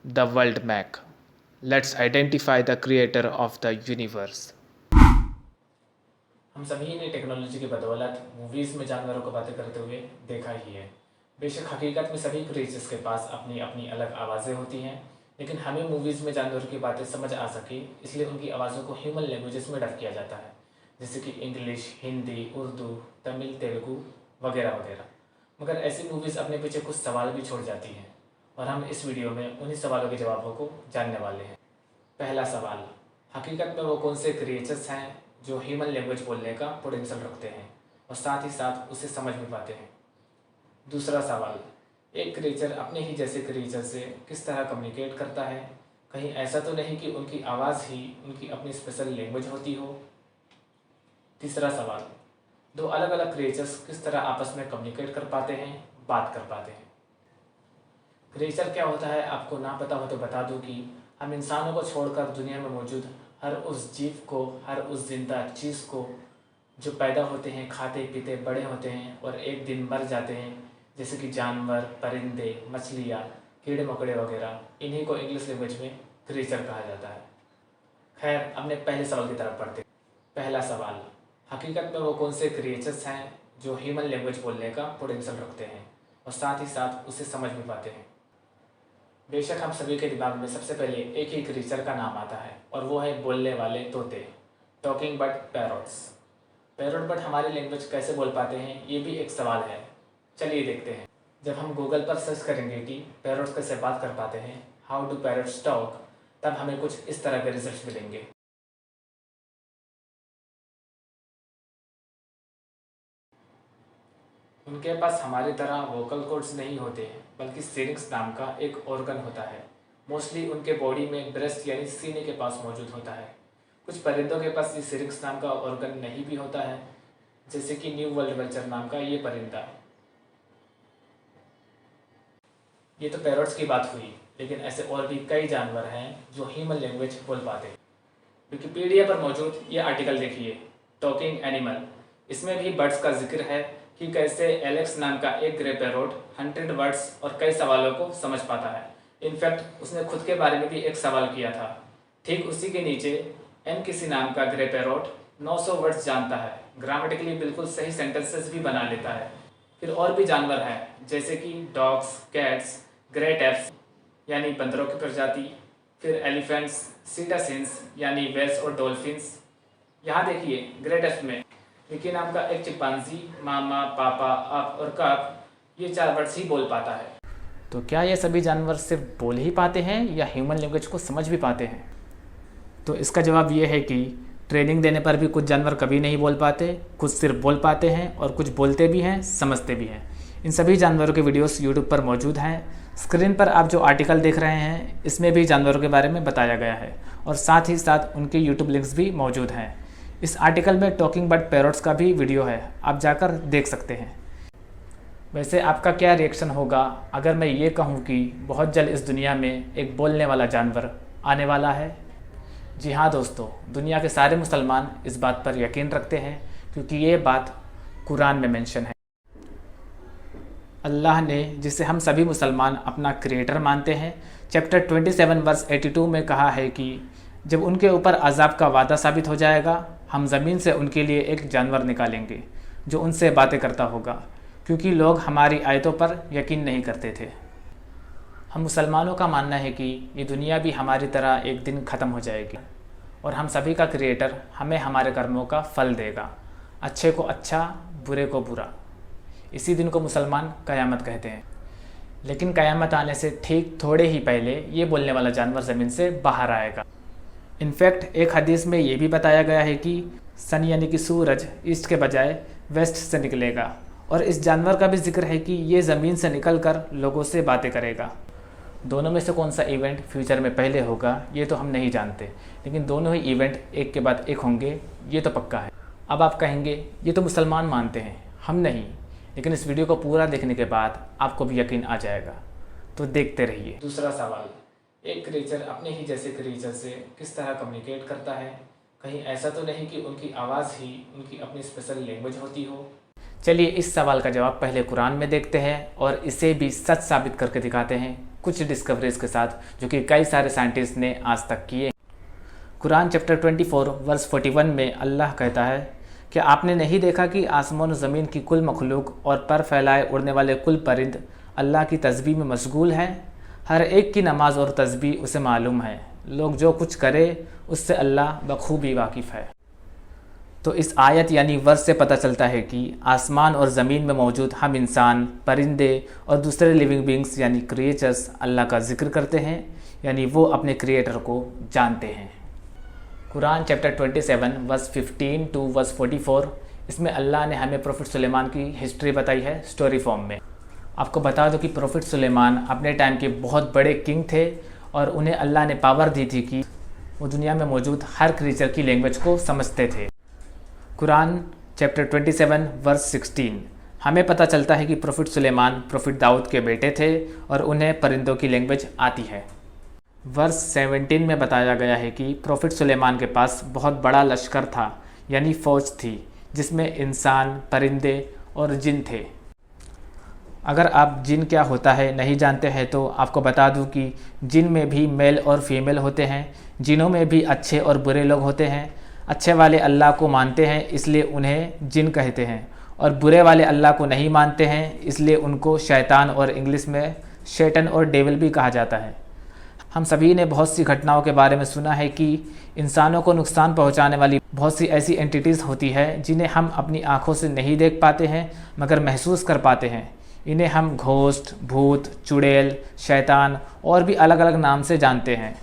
The world map. Let's identify the creator of the universe. हम सभी ने technology की बदौलत मूवीज़ में जानवरों को बातें करते हुए देखा ही है। बेशक हकीकत में सभी क्रिएचर्स के पास अपनी अपनी अलग आवाज़ें होती हैं, लेकिन हमें मूवीज़ में जानवरों की बातें समझ आ सके इसलिए उनकी आवाज़ों को ह्यूमन लैंग्वेजेस में डब किया जाता है, जैसे कि इंग्लिश, हिंदी, उर्दू, तमिल, तेलुगु वगैरह वगैरह। मगर ऐसी मूवीज़ अपने पीछे कुछ सवाल भी छोड़ जाती हैं और हम इस वीडियो में उन्हीं सवालों के जवाबों को जानने वाले हैं। पहला सवाल, हकीकत में वो कौन से क्रिएचर्स हैं जो ह्यूमन लैंग्वेज बोलने का पोटेंशियल रखते हैं और साथ ही साथ उसे समझ भी पाते हैं। दूसरा सवाल, एक क्रिएचर अपने ही जैसे क्रिएचर से किस तरह कम्युनिकेट करता है? कहीं ऐसा तो नहीं कि उनकी आवाज़ ही उनकी अपनी स्पेशल लैंग्वेज होती हो? तीसरा सवाल, दो अलग अलग क्रिएचर्स किस तरह आपस में कम्युनिकेट कर पाते हैं, बात कर पाते हैं? क्रिएचर क्या होता है आपको ना पता हो तो बता दूं कि हम इंसानों को छोड़कर दुनिया में मौजूद हर उस जीव को, हर उस जिंदा चीज़ को जो पैदा होते हैं, खाते पीते बड़े होते हैं और एक दिन मर जाते हैं, जैसे कि जानवर, परिंदे, मछलियाँ, कीड़े मकोड़े वगैरह, इन्हीं को इंग्लिश लैंग्वेज में क्रिएचर कहा जाता है। खैर, अपने पहले सवाल की तरफ बढ़ते। पहला सवाल, हकीकत में वो कौन से क्रिएचर्स हैं जो ह्यूमन लैंग्वेज बोलने का पोटेंशियल रखते हैं और साथ ही साथ उसे समझ भी पाते हैं? बेशक हम सभी के दिमाग में सबसे पहले एक ही क्रीचर का नाम आता है और वो है बोलने वाले तोते, talking bird parrots. Parrot bird हमारी लैंग्वेज कैसे बोल पाते हैं, ये भी एक सवाल है। चलिए देखते हैं। जब हम गूगल पर सर्च करेंगे कि पैरोट्स कैसे बात कर पाते हैं, हाउ डू पैरोट्स टॉक, तब हमें कुछ इस तरह के रिजल्ट मिलेंगे। उनके पास हमारी तरह वोकल कॉर्ड्स नहीं होते हैं, बल्कि सिरिंक्स नाम का एक ऑर्गन होता है। मोस्टली उनके बॉडी में ब्रेस्ट यानी सीने के पास मौजूद होता है। कुछ परिंदों के पास ये सिरिंक्स नाम का ऑर्गन नहीं भी होता है, जैसे कि न्यू वर्ल्ड वल्चर नाम का ये परिंदा। ये तो पैरोट्स की बात हुई, लेकिन ऐसे और भी कई जानवर हैं जो ह्यूमन लैंग्वेज बोल पाते हैं। विकिपीडिया पर मौजूद ये आर्टिकल देखिए, टॉकिंग एनिमल। इसमें भी बर्ड्स का जिक्र है कि कैसे एलेक्स नाम का एक ग्रे पैरोट 100 वर्ड्स और कई सवालों को समझ पाता है। इनफैक्ट उसने खुद के बारे में भी एक सवाल किया था। ठीक उसी के नीचे एम किसी नाम का ग्रे पैरोट 900 वर्ड्स जानता है, ग्रामेटिकली बिल्कुल सही सेंटेंसेस भी बना लेता है। फिर और भी जानवर हैं जैसे कि डॉग्स, कैट्स, ग्रे टैप्स यानी बंदरों की प्रजाति, फिर एलिफेंट्स, सीटासिन्स यानी वेल्स और डॉल्फिन्स। यहाँ देखिए ग्रे टैप्स में विकी नाम का एक चिंपांजी मामा, पापा, अप और कप ये 4 वर्ड्स ही बोल पाता है। तो क्या ये सभी जानवर सिर्फ बोल ही पाते हैं या ह्यूमन लैंग्वेज को समझ भी पाते हैं? तो इसका जवाब ये है कि ट्रेनिंग देने पर भी कुछ जानवर कभी नहीं बोल पाते, कुछ सिर्फ बोल पाते हैं और कुछ बोलते भी हैं, समझते भी हैं। इन सभी जानवरों के वीडियोस यूट्यूब पर मौजूद हैं। स्क्रीन पर आप जो आर्टिकल देख रहे हैं इसमें भी जानवरों के बारे में बताया गया है और साथ ही साथ उनके यूट्यूब लिंक्स भी मौजूद हैं। इस आर्टिकल में टॉकिंग बर्ड पैरोट्स का भी वीडियो है, आप जाकर देख सकते हैं। वैसे आपका क्या रिएक्शन होगा अगर मैं ये कहूँ कि बहुत जल्द इस दुनिया में एक बोलने वाला जानवर आने वाला है? जी हाँ दोस्तों, दुनिया के सारे मुसलमान इस बात पर यकीन रखते हैं क्योंकि ये बात कुरान में मेंशन है। अल्लाह ने, जिसे हम सभी मुसलमान अपना क्रिएटर मानते हैं, चैप्टर 27 वर्स 82 में कहा है कि जब उनके ऊपर अजाब का वादा साबित हो जाएगा, हम ज़मीन से उनके लिए एक जानवर निकालेंगे जो उनसे बातें करता होगा, क्योंकि लोग हमारी आयतों पर यकीन नहीं करते थे। हम मुसलमानों का मानना है कि ये दुनिया भी हमारी तरह एक दिन ख़त्म हो जाएगी और हम सभी का क्रिएटर हमें हमारे कर्मों का फल देगा, अच्छे को अच्छा, बुरे को बुरा। इसी दिन को मुसलमान क़यामत कहते हैं। लेकिन क़यामत आने से ठीक थोड़े ही पहले ये बोलने वाला जानवर ज़मीन से बाहर आएगा। इनफैक्ट एक हदीस में ये भी बताया गया है कि सन यानी कि सूरज ईस्ट के बजाय वेस्ट से निकलेगा और इस जानवर का भी जिक्र है कि ये ज़मीन से निकलकर लोगों से बातें करेगा। दोनों में से कौन सा इवेंट फ्यूचर में पहले होगा ये तो हम नहीं जानते, लेकिन दोनों ही इवेंट एक के बाद एक होंगे, ये तो पक्का है। अब आप कहेंगे ये तो मुसलमान मानते हैं, हम नहीं, लेकिन इस वीडियो को पूरा देखने के बाद आपको भी यकीन आ जाएगा, तो देखते रहिए। दूसरा सवाल, एक क्रिएचर अपने ही जैसे क्रिएचर से किस तरह कम्युनिकेट करता है? कहीं ऐसा तो नहीं कि उनकी आवाज़ ही उनकी अपनी स्पेशल लैंग्वेज होती हो? चलिए इस सवाल का जवाब पहले कुरान में देखते हैं और इसे भी सच साबित करके दिखाते हैं कुछ डिस्कवरीज के साथ जो कि कई सारे साइंटिस्ट ने आज तक किए। कुरान चैप्टर 24 वर्स 41 में अल्लाह कहता है कि आपने नहीं देखा कि आसमान और ज़मीन की कुल मखलूक और पर फैलाए उड़ने वाले कुल परिंद अल्लाह की तस्बीह में मशगूल हैं। हर एक की नमाज और तस्बीह उसे मालूम है। लोग जो कुछ करे उससे अल्लाह बखूबी वाकिफ़ है। तो इस आयत यानी वर्स से पता चलता है कि आसमान और ज़मीन में मौजूद हम इंसान, परिंदे और दूसरे लिविंग बींग्स यानी क्रिएचर्स अल्लाह का जिक्र करते हैं, यानी वो अपने क्रिएटर को जानते हैं। Quran chapter 27 verse 15 to verse 44, इसमें अल्लाह ने हमें प्रोफेट सुलेमान की हिस्ट्री बताई है स्टोरी फॉर्म में। आपको बता दो कि प्रोफेट सुलेमान अपने टाइम के बहुत बड़े किंग थे और उन्हें अल्लाह ने पावर दी थी कि वो दुनिया में मौजूद हर क्रीचर की लैंग्वेज को समझते थे। कुरान चैप्टर 27 वर्स 16, हमें पता चलता है कि प्रोफेट सुलेमान प्रोफेट दाऊद के बेटे थे और उन्हें परिंदों की लैंग्वेज आती है। वर्स 17 में बताया गया है कि प्रोफेट सुलेमान के पास बहुत बड़ा लश्कर था, यानी फ़ौज थी, जिसमें इंसान, परिंदे और जिन थे। अगर आप जिन क्या होता है नहीं जानते हैं तो आपको बता दूं कि जिन में भी मेल और फीमेल होते हैं। जिनों में भी अच्छे और बुरे लोग होते हैं। अच्छे वाले अल्लाह को मानते हैं इसलिए उन्हें जिन कहते हैं, और बुरे वाले अल्लाह को नहीं मानते हैं इसलिए उनको शैतान और इंग्लिश में शैतन और डेविल भी कहा जाता है। हम सभी ने बहुत सी घटनाओं के बारे में सुना है कि इंसानों को नुकसान पहुंचाने वाली बहुत सी ऐसी एंटिटीज़ होती है जिन्हें हम अपनी आँखों से नहीं देख पाते हैं मगर महसूस कर पाते हैं। इन्हें हम घोस्ट, भूत, चुड़ैल, शैतान और भी अलग अलग नाम से जानते हैं।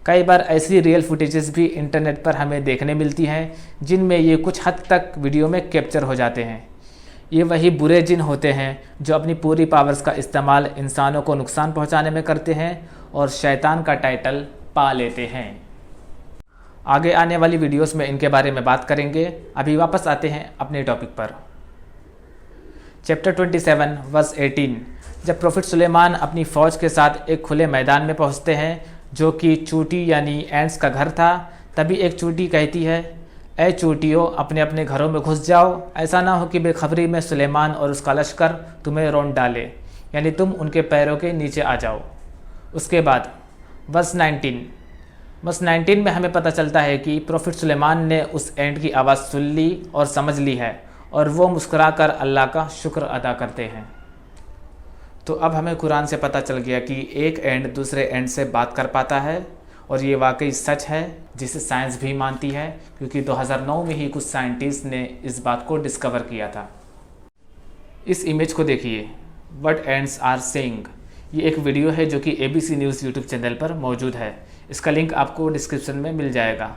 कई बार ऐसी रियल फुटेजेस भी इंटरनेट पर हमें देखने मिलती हैं जिनमें ये कुछ हद तक वीडियो में कैप्चर हो जाते हैं। ये वही बुरे जिन होते हैं जो अपनी पूरी पावर्स का इस्तेमाल इंसानों को नुकसान पहुंचाने में करते हैं और शैतान का टाइटल पा लेते हैं। आगे आने वाली वीडियोस में इनके बारे में बात करेंगे। अभी वापस आते हैं अपने टॉपिक पर। चैप्टर 27 वर्स 18, जब प्रोफेट सुलेमान अपनी फ़ौज के साथ एक खुले मैदान में पहुंचते हैं जो कि चूटी यानी एंट्स का घर था, तभी एक चूटी कहती है, ऐ चूटियों, अपने अपने घरों में घुस जाओ, ऐसा ना हो कि बेखबरी में सुलेमान और उसका लश्कर तुम्हें रौंद डाले, यानी तुम उनके पैरों के नीचे आ जाओ। उसके बाद वर्स 19 में हमें पता चलता है कि प्रोफेट सुलेमान ने उस एंट की आवाज़ सुन ली और समझ ली है और वो मुस्कुराकर अल्लाह का शुक्र अदा करते हैं। तो अब हमें कुरान से पता चल गया कि एक एंड दूसरे एंड से बात कर पाता है और ये वाकई सच है, जिसे साइंस भी मानती है, क्योंकि 2009 में ही कुछ साइंटिस्ट ने इस बात को डिस्कवर किया था। इस इमेज को देखिए, व्हाट एंड्स आर सेइंग। ये एक वीडियो है जो कि ABC न्यूज़ यूट्यूब चैनल पर मौजूद है। इसका लिंक आपको डिस्क्रिप्शन में मिल जाएगा।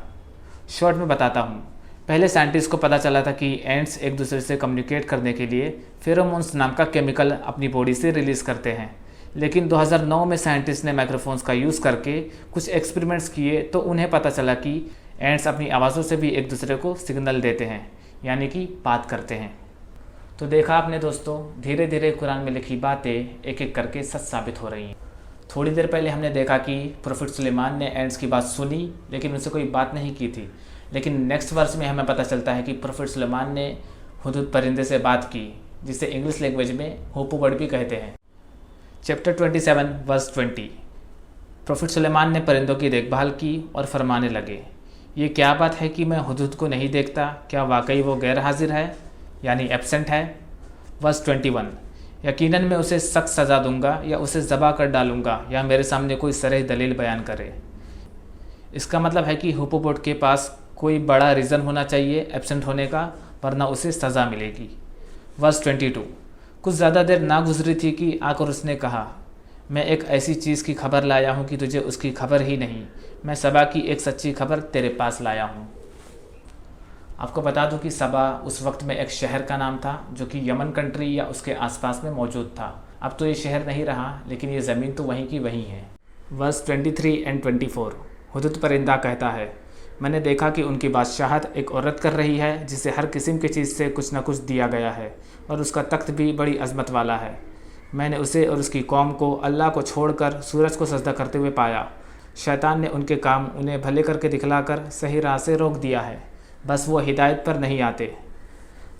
शॉर्ट में बताता हूँ। पहले साइंटिस्ट को पता चला था कि एंट्स एक दूसरे से कम्युनिकेट करने के लिए फेरोमोन्स नाम का केमिकल अपनी बॉडी से रिलीज़ करते हैं, लेकिन 2009 में साइंटिस्ट ने माइक्रोफोन्स का यूज़ करके कुछ एक्सपेरिमेंट्स किए तो उन्हें पता चला कि एंट्स अपनी आवाज़ों से भी एक दूसरे को सिग्नल देते हैं, यानी कि बात करते हैं। तो देखा आपने दोस्तों, धीरे धीरे कुरान में लिखी बातें एक एक करके सच साबित हो रही हैं। थोड़ी देर पहले हमने देखा कि प्रोफेट सुलेमान ने एंट्स की बात सुनी लेकिन उनसे कोई बात नहीं की थी, लेकिन नेक्स्ट वर्स में हमें पता चलता है कि प्रोफेट सुलेमान ने हुदूद परिंदे से बात की, जिसे इंग्लिश लैंग्वेज में होपू बर्ड भी कहते हैं। चैप्टर 27 वर्स 20, प्रोफेट सुलेमान ने परिंदों की देखभाल की और फरमाने लगे, ये क्या बात है कि मैं हुदूद को नहीं देखता, क्या वाकई वो गैर हाजिर है यानी एब्सेंट है। वर्स 21, यकीनन मैं उसे सख्त सज़ा दूंगा या उसे ज़बा कर डालूंगा या मेरे सामने कोई सरीह दलील बयान करे। इसका मतलब है कि हुपोपोट के पास कोई बड़ा रीज़न होना चाहिए एब्सेंट होने का, वरना उसे सज़ा मिलेगी। वर्स 22, कुछ ज़्यादा देर ना गुजरी थी कि आकर उसने कहा, मैं एक ऐसी चीज़ की खबर लाया हूँ कि तुझे उसकी खबर ही नहीं, मैं सबा की एक सच्ची खबर तेरे पास लाया हूँ। आपको बता दूं कि सबा उस वक्त में एक शहर का नाम था जो कि यमन कंट्री या उसके आसपास में मौजूद था। अब तो ये शहर नहीं रहा, लेकिन ये ज़मीन तो वहीं की वहीं है। वर्स 23 एंड 24, हुदूद परिंदा कहता है, मैंने देखा कि उनकी बादशाहत एक औरत कर रही है जिसे हर किस्म की चीज़ से कुछ न कुछ दिया गया है और उसका तख्त भी बड़ी अजमत वाला है। मैंने उसे और उसकी कौम को अल्लाह को छोड़कर सूरज को सजदा करते हुए पाया। शैतान ने उनके काम उन्हें भले करके दिखलाकर सही राह से रोक दिया है, बस वो हिदायत पर नहीं आते।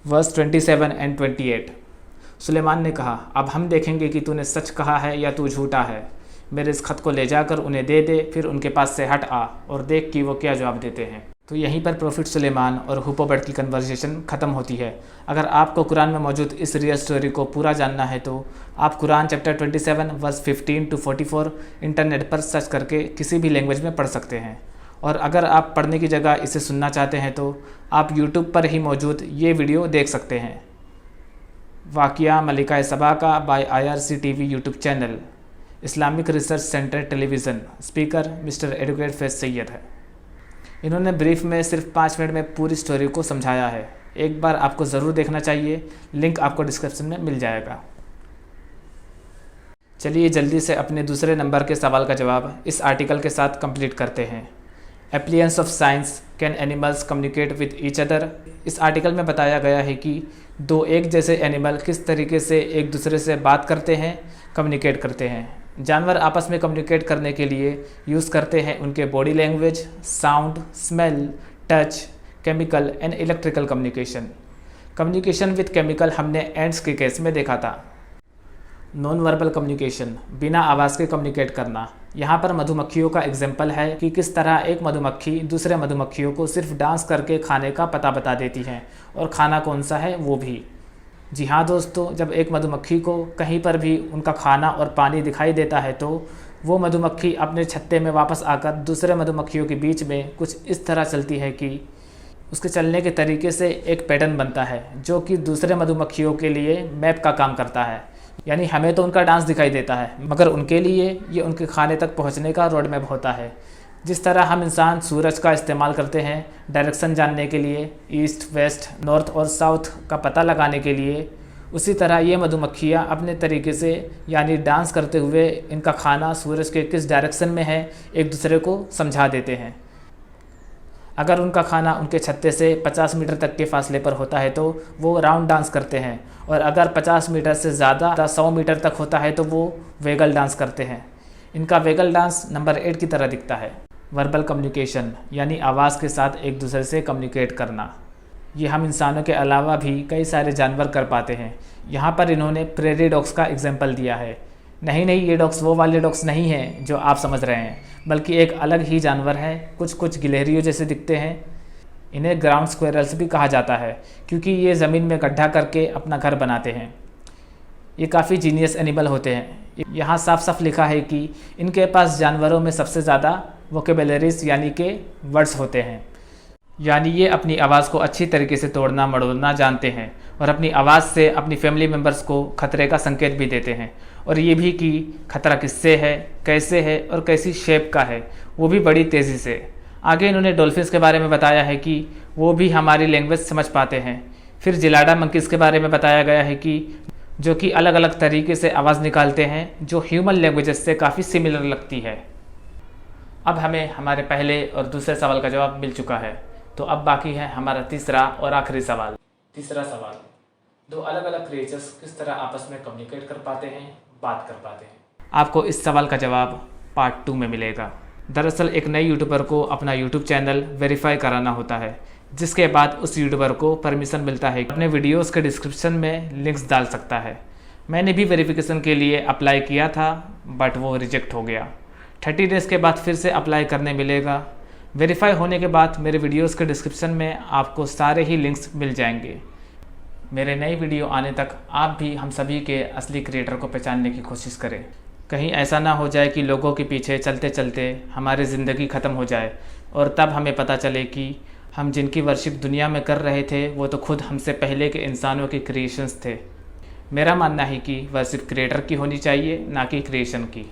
वर्स 27 एंड 28, सुलेमान ने कहा, अब हम देखेंगे कि तूने सच कहा है या तू झूठा है। मेरे इस खत को ले जाकर उन्हें दे दे, फिर उनके पास से हट आ और देख कि वो क्या जवाब देते हैं। तो यहीं पर प्रॉफिट सुलेमान और हुपोबर्ट की कन्वर्सेशन ख़त्म होती है। अगर आपको कुरान में मौजूद इस रियल स्टोरी को पूरा जानना है तो आप Quran chapter 27 verse 15 to 44 internet पर सर्च करके किसी भी लैंग्वेज में पढ़ सकते हैं। और अगर आप पढ़ने की जगह इसे सुनना चाहते हैं तो आप यूट्यूब पर ही मौजूद ये वीडियो देख सकते हैं। वाक़िया मलिका सबा का by IRC-TV YouTube channel, Islamic research centre television, speaker mister advocate Faiz Syed है। इन्होंने ब्रीफ में सिर्फ 5 मिनट में पूरी स्टोरी को समझाया है। एक बार आपको ज़रूर देखना चाहिए, लिंक आपको डिस्क्रिप्शन में मिल जाएगा। चलिए जल्दी से अपने दूसरे नंबर के सवाल का जवाब इस आर्टिकल के साथ कंप्लीट करते हैं। Applications of science, can animals communicate with each other. इस आर्टिकल में बताया गया है कि दो एक जैसे एनिमल किस तरीके से एक दूसरे से बात करते हैं, कम्युनिकेट करते हैं। जानवर आपस में कम्युनिकेट करने के लिए यूज़ करते हैं उनके body language, sound, smell, touch, chemical and electrical communication. Communication with chemical हमने एंड्स के केस में देखा था। नॉन वर्बल कम्युनिकेशन, बिना आवाज़ के कम्युनिकेट करना। यहाँ पर मधुमक्खियों का एग्जाम्पल है कि किस तरह एक मधुमक्खी दूसरे मधुमक्खियों को सिर्फ डांस करके खाने का पता बता देती है, और खाना कौन सा है वो भी। जी हाँ दोस्तों, जब एक मधुमक्खी को कहीं पर भी उनका खाना और पानी दिखाई देता है तो वो मधुमक्खी अपने छत्ते में वापस आकर दूसरे मधुमक्खियों के बीच में कुछ इस तरह चलती है कि उसके चलने के तरीके से एक पैटर्न बनता है जो कि दूसरे मधुमक्खियों के लिए मैप का काम करता है। यानी हमें तो उनका डांस दिखाई देता है, मगर उनके लिए ये उनके खाने तक पहुंचने का रोड मैप होता है। जिस तरह हम इंसान सूरज का इस्तेमाल करते हैं डायरेक्शन जानने के लिए, ईस्ट, वेस्ट, नॉर्थ और साउथ का पता लगाने के लिए, उसी तरह ये मधुमक्खियाँ अपने तरीके से यानी डांस करते हुए इनका खाना सूरज के किस डायरेक्शन में है एक दूसरे को समझा देते हैं। अगर उनका खाना उनके छत्ते से 50 मीटर तक के फासले पर होता है तो वो राउंड डांस करते हैं, और अगर 50 मीटर से ज़्यादा 100 मीटर तक होता है तो वो वेगल डांस करते हैं। इनका वेगल डांस नंबर 8 की तरह दिखता है। वर्बल कम्युनिकेशन यानी आवाज़ के साथ एक दूसरे से कम्युनिकेट करना, ये हम इंसानों के अलावा भी कई सारे जानवर कर पाते हैं। यहाँ पर इन्होंने प्रेरी डॉग्स का एग्जाम्पल दिया है। नहीं, ये डॉग्स वो वाले डॉग्स नहीं हैं जो आप समझ रहे हैं, बल्कि एक अलग ही जानवर है। कुछ गिलहरियों जैसे दिखते हैं। इन्हें ग्राउंड स्क्वेरल्स भी कहा जाता है क्योंकि ये ज़मीन में गड्ढा करके अपना घर बनाते हैं। ये काफ़ी जीनियस एनिमल होते हैं। यहाँ साफ साफ लिखा है कि इनके पास जानवरों में सबसे ज़्यादा वोकेबलरीज यानी कि वर्ड्स होते हैं। यानी ये अपनी आवाज़ को अच्छी तरीके से तोड़ना मड़ोड़ना जानते हैं, और अपनी आवाज़ से अपनी फैमिली मेम्बर्स को खतरे का संकेत भी देते हैं, और ये भी कि खतरा किससे है, कैसे है और कैसी शेप का है, वो भी बड़ी तेज़ी से। आगे इन्होंने डॉल्फिन्स के बारे में बताया है कि वो भी हमारी लैंग्वेज समझ पाते हैं। फिर जिलाडा मंकीज़ के बारे में बताया गया है कि जो कि अलग अलग तरीके से आवाज़ निकालते हैं जो ह्यूमन लैंग्वेजेस से काफ़ी सिमिलर लगती है। अब हमें हमारे पहले और दूसरे सवाल का जवाब मिल चुका है, तो अब बाकी है हमारा तीसरा और आखिरी सवाल। तीसरा सवाल, दो अलग अलग क्रिएचर्स किस तरह आपस में कम्युनिकेट कर पाते हैं, बात कर पाते हैं। आपको इस सवाल का जवाब पार्ट 2 में मिलेगा। दरअसल एक नए यूट्यूबर को अपना यूट्यूब चैनल वेरीफाई कराना होता है, जिसके बाद उस यूट्यूबर को परमिशन मिलता है कि अपने वीडियोस के डिस्क्रिप्शन में लिंक्स डाल सकता है। मैंने भी वेरिफिकेशन के लिए अप्लाई किया था, बट वो रिजेक्ट हो गया। 30 डेज़ के बाद फिर से अप्लाई करने मिलेगा। वेरीफाई होने के बाद मेरे वीडियोस के डिस्क्रिप्शन में आपको सारे ही लिंक्स मिल जाएंगे। मेरे नई वीडियो आने तक आप भी हम सभी के असली क्रिएटर को पहचानने की कोशिश करें। कहीं ऐसा ना हो जाए कि लोगों के पीछे चलते चलते हमारी ज़िंदगी ख़त्म हो जाए, और तब हमें पता चले कि हम जिनकी वर्शिप दुनिया में कर रहे थे वो तो खुद हमसे पहले के इंसानों के क्रिएशंस थे। मेरा मानना है कि वर्शिप क्रिएटर की होनी चाहिए, ना कि क्रिएशन की।